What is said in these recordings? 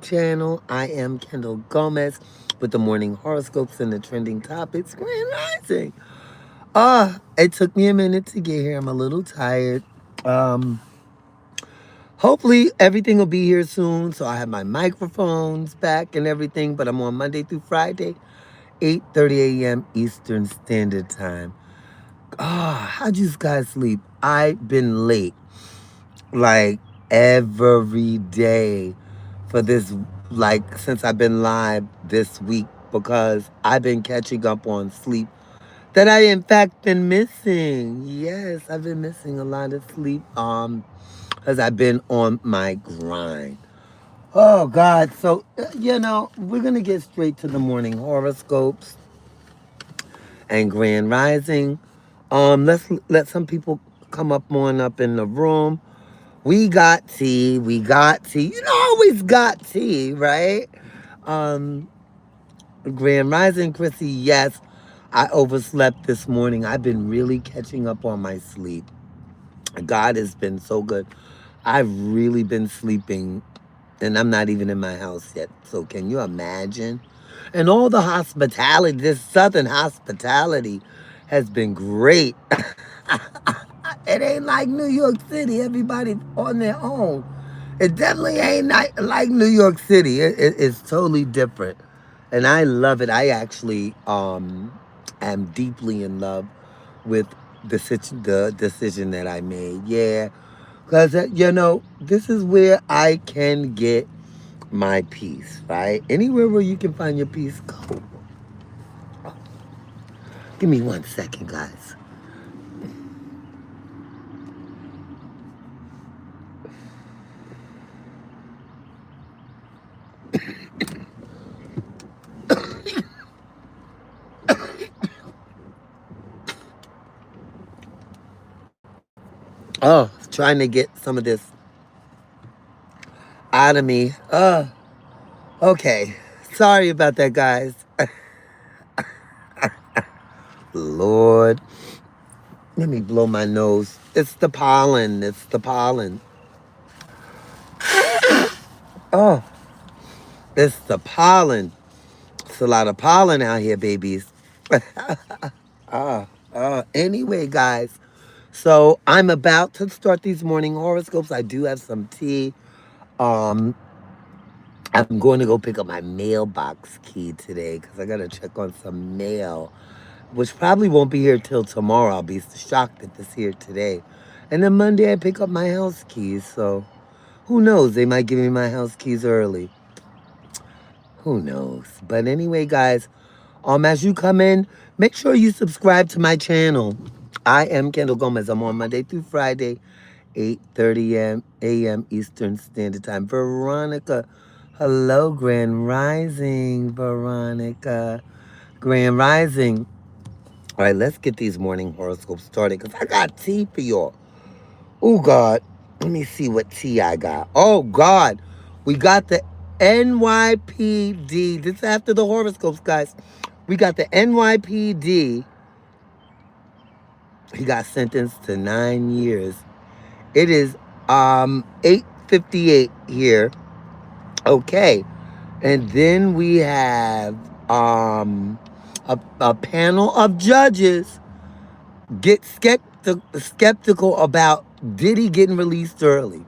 channel. I am Kendall Gomez with the morning horoscopes and the trending topics. Grand Rising. It took me a minute to get here. I'm a little tired. Um, Hopefully everything will be here soon. So I have my microphones back and everything. But I'm on Monday through Friday, 8:30 a.m. Eastern Standard Time. How'd you guys sleep? I've been late like every day for this, like since I've been live this week because I've been catching up on sleep that I in fact been missing. Yes, I've been missing a lot of sleep because I've been on my grind. Oh God. So we're gonna get straight to the morning horoscopes and grand rising. Let's let some people come up on up in the room. We got tea. We got tea. You know, always got tea, right? Um, Grand Rising, Chrissy. Yes, I overslept this morning. I've been really catching up on my sleep. God has been so good. I've really been sleeping, and I'm not even in my house yet. So can you imagine? And all the hospitality, this Southern hospitality, has been great. It ain't like New York City. Everybody's on their own. It definitely ain't like New York City. It's totally different, and I love it. I actually am deeply in love with the decision that I made. Yeah, because this is where I can get my peace. Right, anywhere where you can find your peace, go. Give me 1 second, guys. Oh, trying to get some of this out of me. Okay. Sorry about that, guys. Lord, let me blow my nose. It's the pollen. It's the pollen. Oh, it's the pollen. It's a lot of pollen out here, babies. Anyway, guys. So I'm about to start these morning horoscopes. I do have some tea. Um, I'm going to go pick up my mailbox key today because I got to check on some mail, which probably won't be here till tomorrow. I'll be shocked if it's here today. And then Monday, I pick up my house keys. So who knows? They might give me my house keys early. Who knows? But anyway, guys, as you come in, make sure you subscribe to my channel. I am Kendall Gomez. I'm on Monday through Friday, 8:30 a.m. Eastern Standard Time. Veronica, hello, Grand Rising, Veronica. Grand Rising. All right, let's get these morning horoscopes started because I got tea for y'all. Oh, God. Let me see what tea I got. Oh, God. We got the NYPD. This is after the horoscopes, guys. We got the NYPD. He got sentenced to 9 years. It is 8:58 here. Okay. And then we have a panel of judges get skeptical about Diddy getting released early.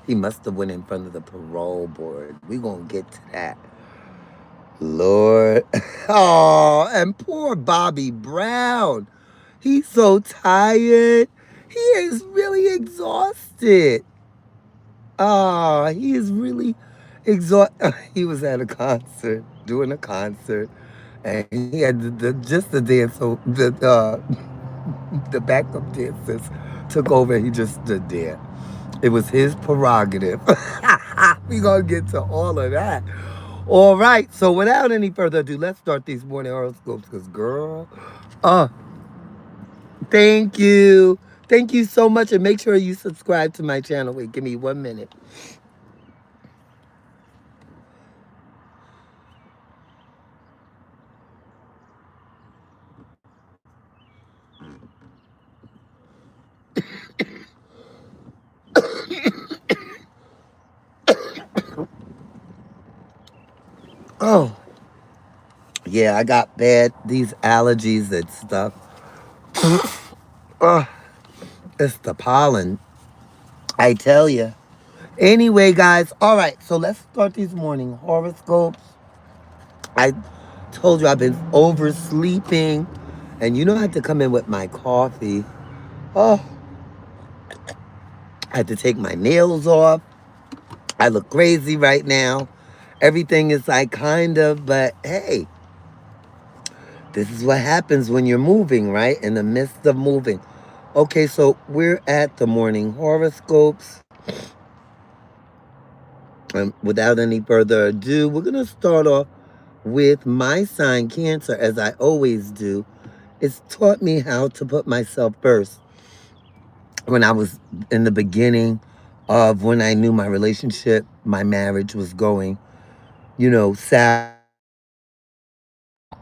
He must have went in front of the parole board. We gonna get to that. Lord. Oh, and poor Bobby Brown. He's so tired. He is really exhausted. Oh, he is really exhausted. He was at a concert, doing a concert, and he had just the dance. So the backup dancers took over. He just stood there. It was his prerogative. We gonna get to all of that. All right. So without any further ado, let's start these morning horoscopes. Cause girl, uh, thank you, thank you so much, and make sure you subscribe to my channel. Wait, give me 1 minute. Oh, yeah, I got bad, these allergies and stuff. Oh, it's the pollen, I tell you. Anyway, guys, all right, so let's start these morning horoscopes. I told you I've been oversleeping, and you know I had to come in with my coffee. Oh, I had to take my nails off. I look crazy right now. Everything is like kind of, but hey, this is what happens when you're moving, right? In the midst of moving. Okay, so we're at the morning horoscopes. Without any further ado, we're going to start off with my sign, Cancer, as I always do. It's taught me how to put myself first. When I was in the beginning of when I knew my relationship, my marriage was going, south,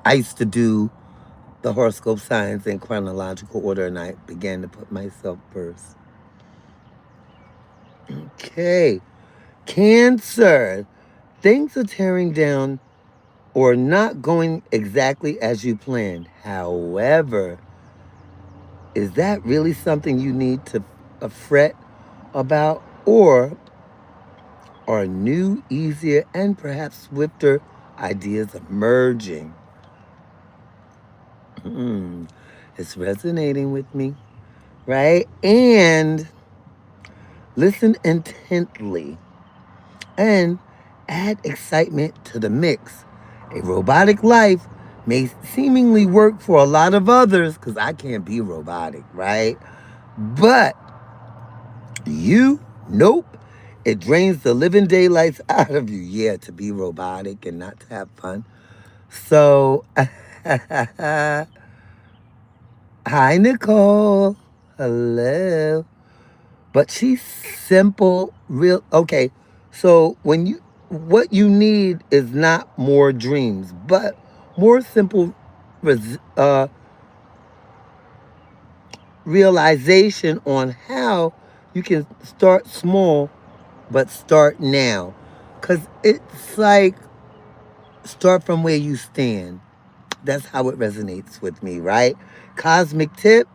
I used to do the horoscope signs in chronological order, and I began to put myself first. Okay. Cancer. Things are tearing down or not going exactly as you planned. However, is that really something you need to fret about? Or are new, easier, and perhaps swifter ideas emerging? Hmm. It's resonating with me, right? And listen intently and add excitement to the mix. A robotic life may seemingly work for a lot of others because I can't be robotic, right? But you, nope. It drains the living daylights out of you. Yeah, to be robotic and not to have fun. So, hi, Nicole. Hello. But she's simple, real. Okay, so what you need is not more dreams, but more simple res, uh, realization on how you can start small, but start now. Because it's like start from where you stand. That's how it resonates with me, right? Cosmic tip.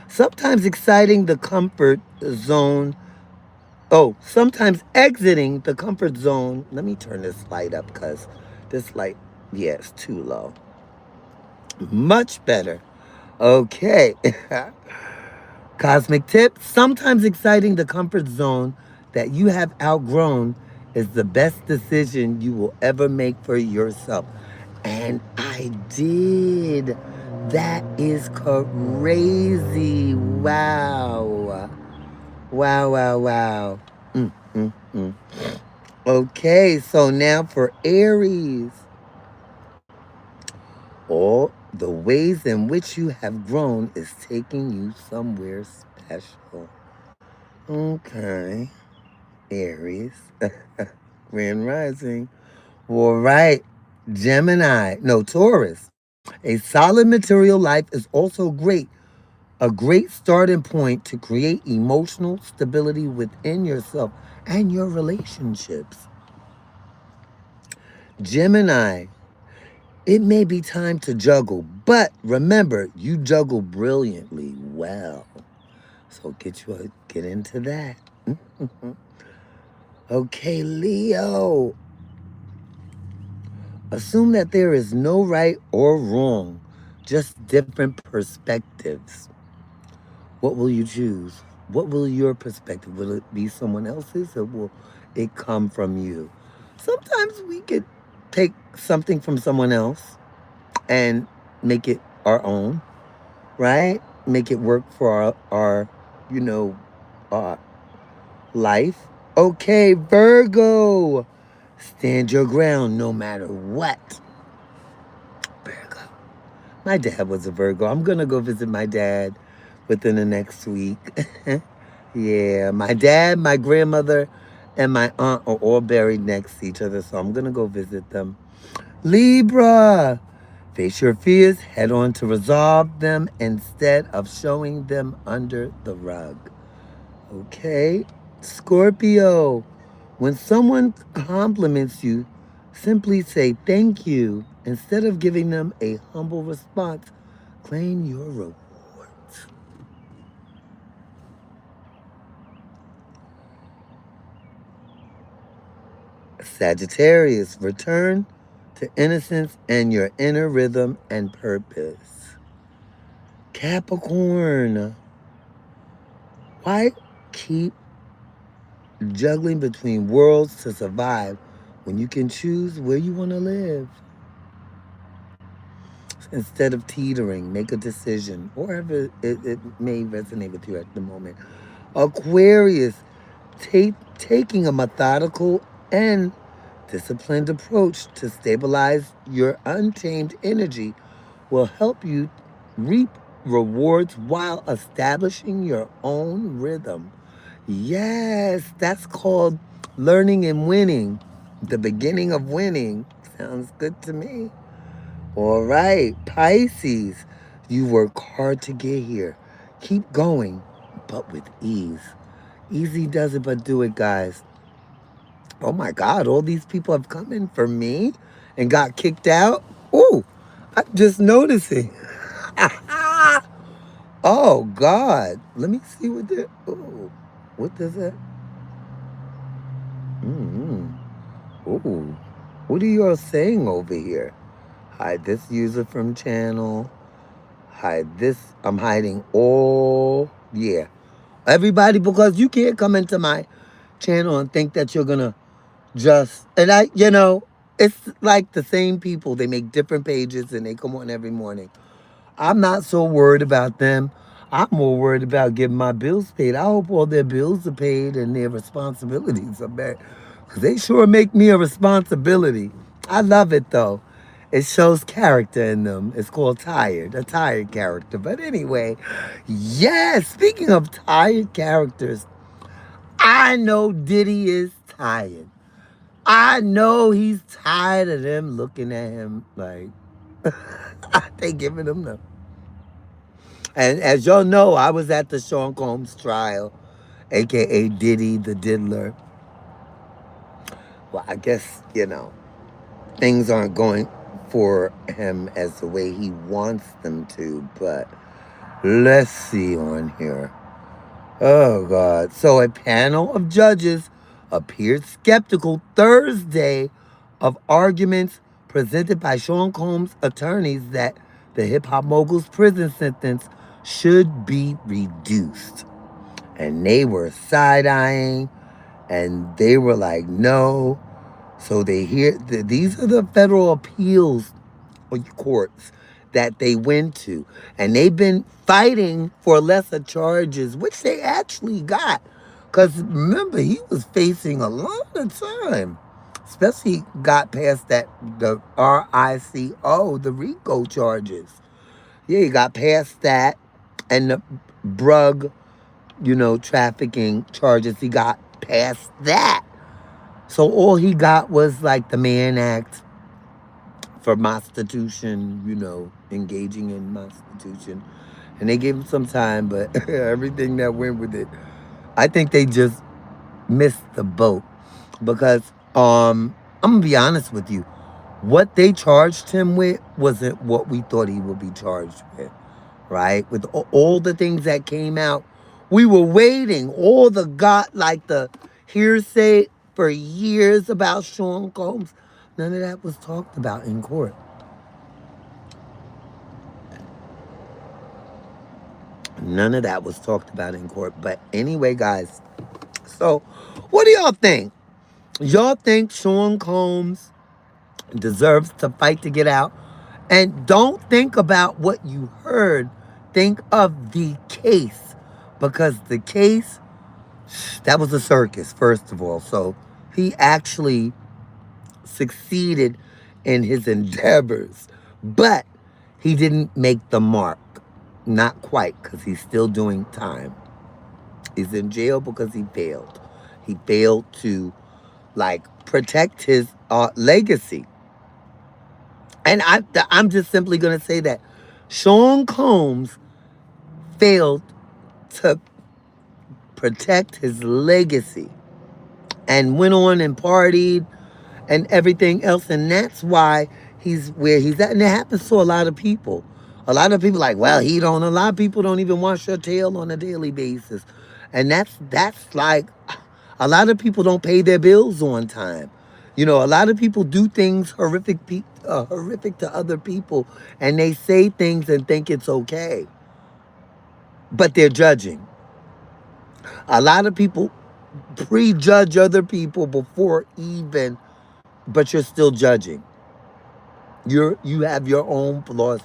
Sometimes exciting the comfort zone. Oh, sometimes exiting the comfort zone. Let me turn this light up because this light, yeah, it's too low. Much better. Okay. Cosmic tip. Sometimes exciting the comfort zone that you have outgrown is the best decision you will ever make for yourself. And I did. That is crazy. Wow. Wow, wow, wow. Mm, mm, mm. Okay, so now for Aries. All the ways in which you have grown is taking you somewhere special. Okay, Aries. Grand Rising. All right, Gemini. No, Taurus. A solid material life is also great. A great starting point to create emotional stability within yourself and your relationships. Gemini. It may be time to juggle, but remember, you juggle brilliantly well. So get into that. Okay, Leo. Assume that there is no right or wrong, just different perspectives. What will you choose? What will your perspective? Will it be someone else's or will it come from you? Sometimes we could take something from someone else and make it our own, right? Make it work for our you know, uh, life. Okay, Virgo. Stand your ground no matter what. Virgo. My dad was a Virgo. I'm going to go visit my dad within the next week. Yeah, my dad, my grandmother, and my aunt are all buried next to each other, so I'm going to go visit them. Libra. Face your fears, head on to resolve them instead of showing them under the rug. Okay? Scorpio. When someone compliments you, Simply say thank you instead of giving them a humble response. Claim your rewards. Sagittarius, return to innocence and your inner rhythm and purpose. Capricorn, why keep juggling between worlds to survive when you can choose where you want to live? Instead of teetering, make a decision, or it may resonate with you at the moment. Aquarius, taking a methodical and disciplined approach to stabilize your untamed energy will help you reap rewards while establishing your own rhythm. Yes, that's called learning and winning. The beginning of winning. Sounds good to me. All right, Pisces, you work hard to get here. Keep going, but with ease. Easy does it, but do it, guys. Oh my God, all these people have come in for me and got kicked out. Ooh, I'm just noticing. Oh God, let me see what the. Oh, what does that? Mm-hmm. Ooh, what are y'all saying over here? Hide this user from channel. Hide this. I'm hiding all. Yeah, everybody, because you can't come into my channel and think that you're gonna just, and it's like the same people. They make different pages and they come on every morning. I'm not so worried about them. I'm more worried about getting my bills paid. I hope all their bills are paid and their responsibilities are met. Because they sure make me a responsibility. I love it though. It shows character in them. It's called tired, a tired character. But anyway, yes, speaking of tired characters, I know Diddy is tired. I know he's tired of them looking at him like they giving him the. And as y'all know, I was at the Sean Combs trial, aka Diddy the Diddler. Well, I guess, things aren't going for him as the way he wants them to, but let's see on here. Oh, God. So a panel of judges appeared skeptical Thursday of arguments presented by Sean Combs' attorneys that the hip hop mogul's prison sentence should be reduced. And they were side eyeing and they were like, no. So these are the federal appeals courts that they went to. And they've been fighting for lesser charges, which they actually got. Because remember, he was facing a lot of time. Especially got past the RICO, the RICO charges. Yeah, he got past that. And the drug, trafficking charges, he got past that. So all he got was like the Mann Act for prostitution, engaging in prostitution. And they gave him some time, but everything that went with it, I think they just missed the boat. Because I'm gonna be honest with you, what they charged him with wasn't what we thought he would be charged with, right? With all the things that came out, we were waiting. All the hearsay for years about Sean Combs, none of that was talked about in court. None of that was talked about in court. But anyway, guys, so what do y'all think? Y'all think Sean Combs deserves to fight to get out? And don't think about what you heard. Think of the case. Because the case, that was a circus, first of all. So he actually succeeded in his endeavors. But he didn't make the mark. Not quite, because he's still doing time. He's in jail because he failed. He failed to protect his legacy. And I'm just simply gonna say that Sean Combs failed to protect his legacy and went on and partied and everything else. And that's why he's where he's at. And it happens to a lot of people. A lot of people like, well, he don't. A lot of people don't even wash their tail on a daily basis. And that's like a lot of people don't pay their bills on time. You know, a lot of people do things horrific to other people, and they say things and think it's okay, but they're judging. A lot of people prejudge other people before even, but you're still judging. You have your own flaws.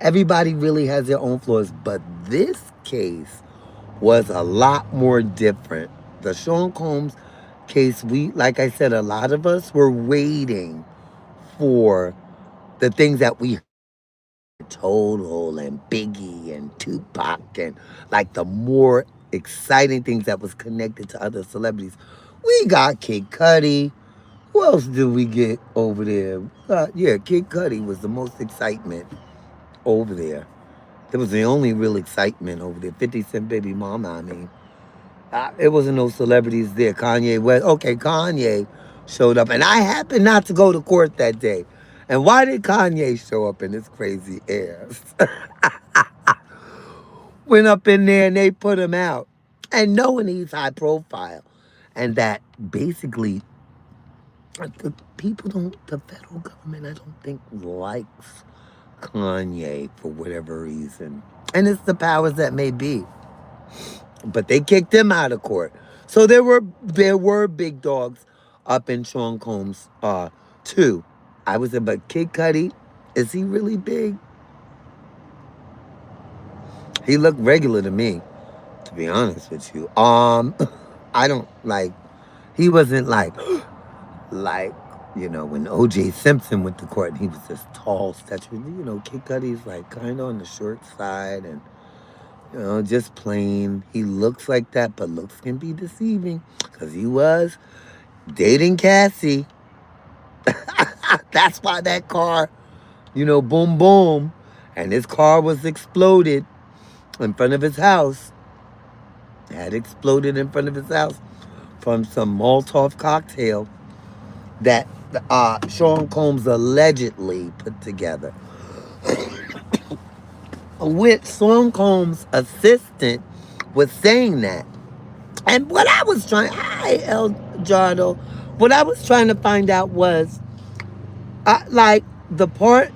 Everybody really has their own flaws, but this case was a lot more different. The Sean Combs case, we like I said, a lot of us were waiting for the things that we heard Total and Biggie and Tupac and like the more exciting things that was connected to other celebrities. We got Kid Cudi. Who else did we get over there? Yeah, Kid Cudi was the most excitement over there. That was the only real excitement over there. 50 Cent Baby Mama, I mean. It wasn't no celebrities there. Kanye West. Okay, Kanye showed up. And I happened not to go to court that day. And why did Kanye show up in his crazy ass? Went up in there and they put him out. And knowing he's high profile. And that basically the people don't, the federal government, I don't think likes Kanye for whatever reason. And it's the powers that may be. But they kicked him out of court. So there were big dogs up in Sean Combs too. I was in, but Kid Cudi, is he really big? He looked regular to me, to be honest with you. I don't like. He wasn't like when O.J. Simpson went to court and he was this tall stature. Kid Cudi's like kind of on the short side and just plain. He looks like that, but looks can be deceiving because he was dating Cassie. That's why that car, boom, boom, and his car was exploded in front of his house. Had exploded in front of his house from some Molotov cocktail that Sean Combs allegedly put together. With Sean Combs' assistant was saying that. And what I was trying, hi, El Jardo, what I was trying to find out was, like, the part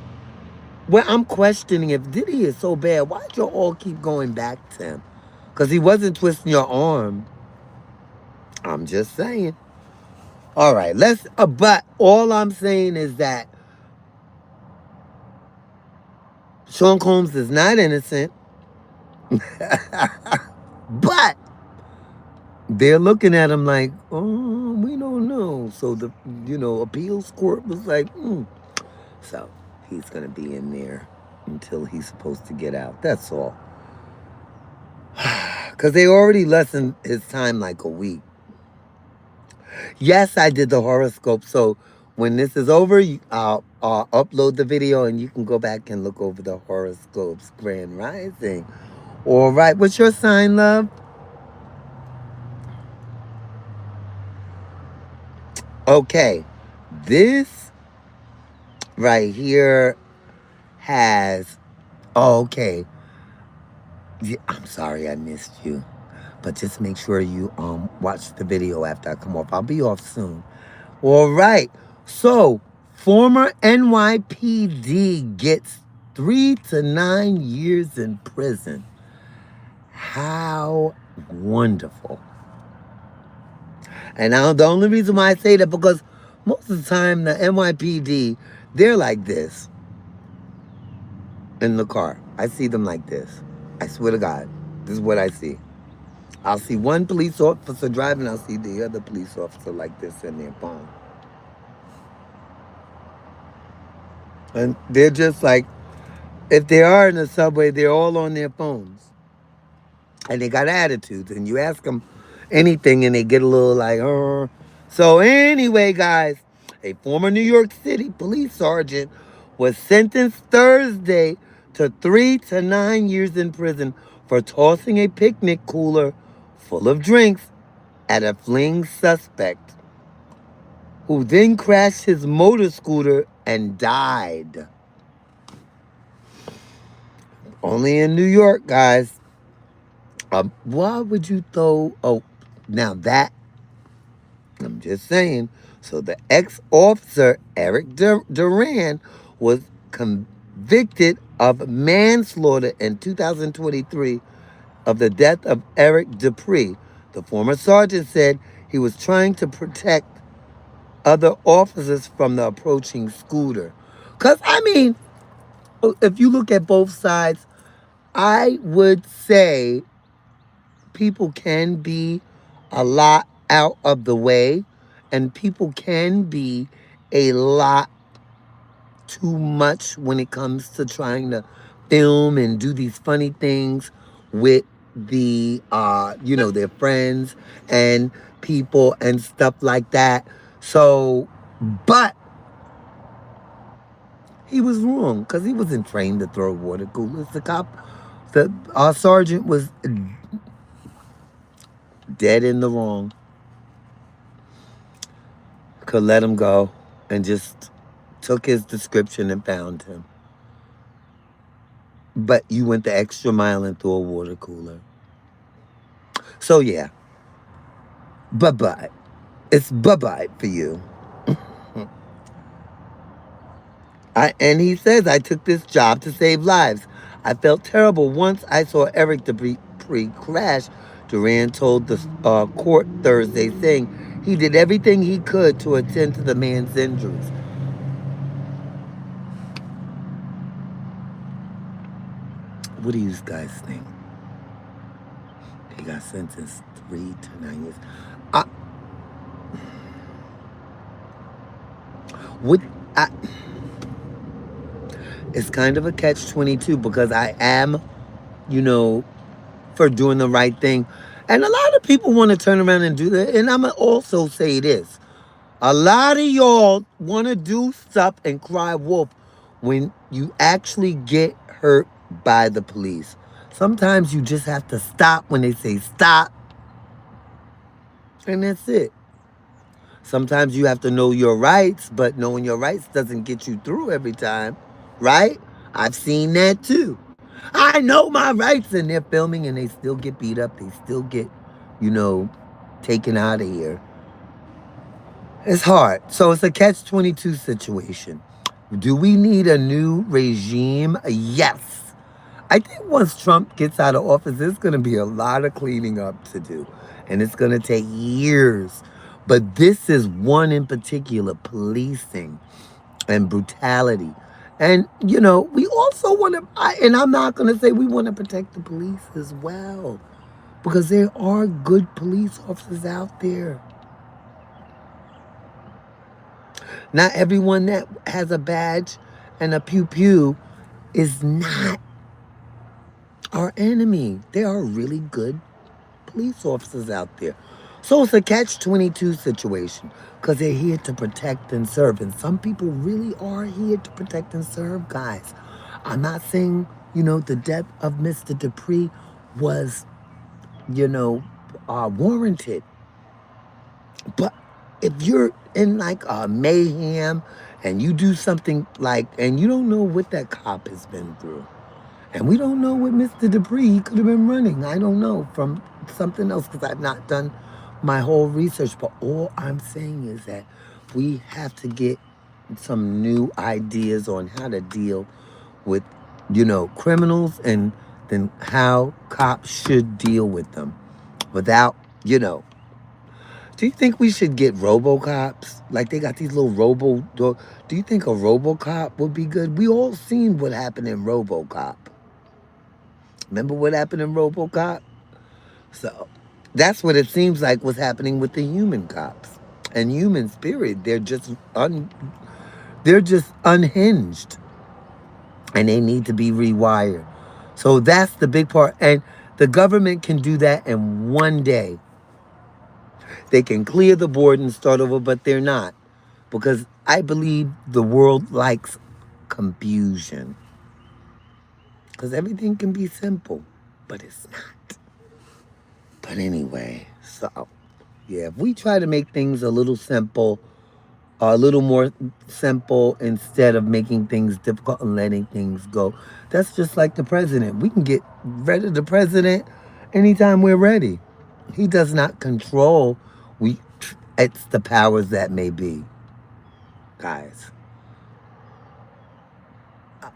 where I'm questioning if Diddy is so bad, why'd you all keep going back to him? Because he wasn't twisting your arm. I'm just saying. All right, but all I'm saying is that Sean Combs is not innocent, but they're looking at him like, oh, we don't know. So the, appeals court was like, So he's going to be in there until he's supposed to get out. That's all. Because they already lessened his time like a week. Yes, I did the horoscope. So when this is over, I'll upload the video and you can go back and look over the horoscopes. Grand Rising. All right. What's your sign, love? Okay. This right here has... Oh, okay. Yeah, I'm sorry I missed you. But just make sure you watch the video after I come off. I'll be off soon. All right. So, former NYPD gets 3 to 9 years in prison. How wonderful. And now the only reason why I say that because most of the time the NYPD, they're like this in the car. I see them like this. I swear to God, this is what I see. I'll see one police officer driving, I'll see the other police officer like this in their phone. And they're just like, if they are in the subway, they're all on their phones. And they got attitudes. And you ask them anything and they get a little like, So anyway, guys, a former New York City police sergeant was sentenced Thursday to 3 to 9 years in prison for tossing a picnic cooler full of drinks at a fleeing suspect. who then crashed his motor scooter and died. Only in New York, guys. Why would you throw? Oh, now that I'm just saying. So the ex-officer Eric Duran was convicted of manslaughter in 2023 of the death of Eric Dupree. The former sergeant said he was trying to protect other officers from the approaching scooter. Because, I mean, if you look at both sides, I would say people can be a lot out of the way, and people can be a lot too much when it comes to trying to film and do these funny things with their friends and people and stuff like that. So, but he was wrong because he wasn't trained to throw water coolers. Our sergeant was dead in the wrong. Could let him go and just took his description and found him. But you went the extra mile and threw a water cooler. So yeah, bye-bye. It's bye-bye for you. And he says, I took this job to save lives. I felt terrible once I saw Eric Dupree crash. Duran told the court Thursday, saying he did everything he could to attend to the man's injuries. What do you guys think? He got sentenced 3 to 9 years. I, would I? It's kind of a catch-22 because I am, for doing the right thing. And a lot of people want to turn around and do that. And I'm going to also say this. A lot of y'all want to do stuff and cry wolf when you actually get hurt by the police. Sometimes you just have to stop when they say stop. And that's it. Sometimes you have to know your rights, but knowing your rights doesn't get you through every time, right? I've seen that too. I know my rights, and they're filming and they still get beat up. They still get, you know, taken out of here. It's hard. So it's a catch-22 situation. Do we need a new regime? Yes. I think once Trump gets out of office, there's going to be a lot of cleaning up to do. And it's going to take years. But this is one in particular, policing and brutality. And, we also want to, and I'm not going to say we want to protect the police as well. Because there are good police officers out there. Not everyone that has a badge and a pew-pew is not our enemy. There are really good police officers out there. So it's a catch-22 situation because they're here to protect and serve. And some people really are here to protect and serve, guys. I'm not saying, the death of Mr. Dupree was, warranted. But if you're in like a mayhem and you do something and you don't know what that cop has been through. And we don't know what Mr. Dupree, he could have been running. I don't know, from something else because I've not done my whole research. But all I'm saying is that we have to get some new ideas on how to deal with, criminals and then how cops should deal with them without, Do you think we should get RoboCops? Like they got these little Do you think a RoboCop would be good? We all seen what happened in RoboCop. Remember what happened in RoboCop? So that's what it seems like was happening with the human cops and humans. Period. They're just unhinged, and they need to be rewired. So that's the big part, and the government can do that in one day. They can clear the board and start over, but they're not, because I believe the world likes confusion. Because everything can be simple, but it's not. But anyway, so, yeah, if we try to make things a little simple, a little more simple instead of making things difficult and letting things go. That's just like the president. We can get rid of the president anytime we're ready. He does not control. We, it's the powers that may be, guys.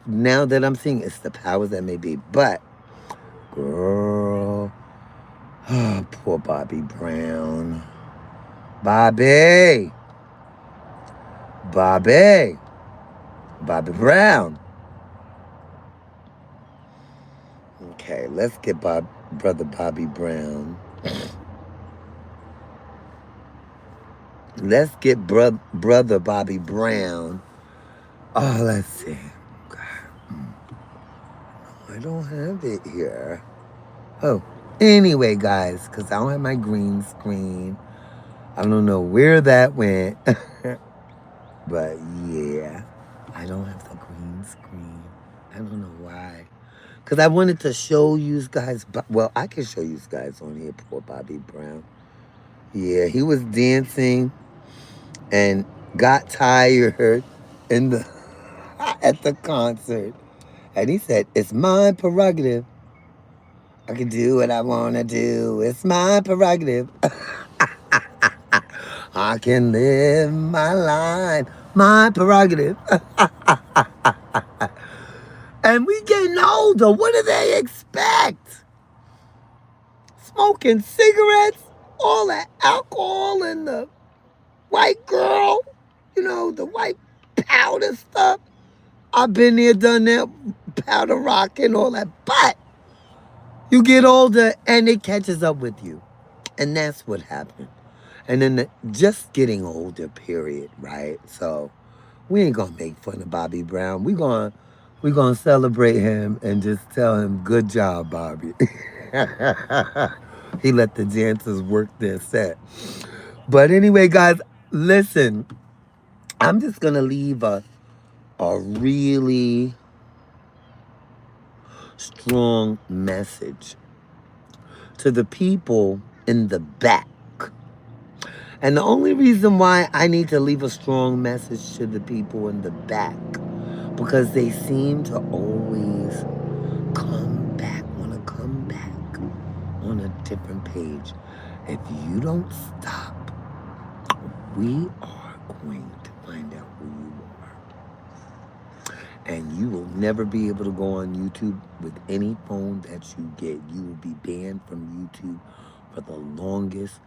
Now that I'm seeing, it's the powers that may be. But, girl, oh, poor Bobby Brown. Bobby, Bobby, Bobby Brown. Okay, let's get brother Bobby Brown. Let's get brother Bobby Brown. Oh, let's see. I don't have it here. Oh, anyway, guys, because I don't have my green screen. I don't know where that went. But yeah, I don't have the green screen. I don't know why. Because I wanted to show you guys. Well, I can show you guys on here. Poor Bobby Brown. Yeah, he was dancing and got tired in the at the concert. And he said, "It's my prerogative. I can do what I want to do. It's my prerogative. I can live my life. My prerogative." And we getting older. What do they expect? Smoking cigarettes, all that alcohol, and the white girl, the white powder stuff. I've been there, done that, powder rock and all that. But you get older and it catches up with you. And that's what happened. And then just getting older, period, right? So we ain't gonna make fun of Bobby Brown. We gonna celebrate him and just tell him, good job, Bobby. He let the dancers work their set. But anyway, guys, listen. I'm just gonna leave a really strong message to the people in the back. And the only reason why I need to leave a strong message to the people in the back, because they seem to always want to come back on a different page. If you don't stop, we are going to find out who you are. And you will never be able to go on YouTube with any phone that you get. You will be banned from YouTube for the longest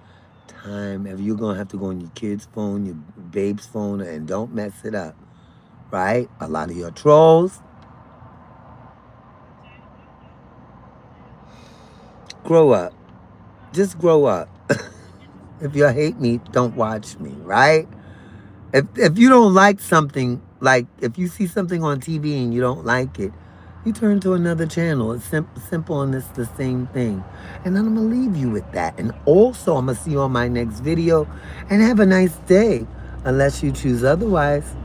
time ever. You're going to have to go on your kid's phone, your babe's phone, and don't mess it up, right? A lot of your trolls, grow up. Just grow up. If you hate me, don't watch me, right? If you don't like something, like if you see something on TV and you don't like it, you turn to another channel. It's simple, and it's the same thing. And then I'm going to leave you with that. And also, I'm going to see you on my next video. And have a nice day, unless you choose otherwise.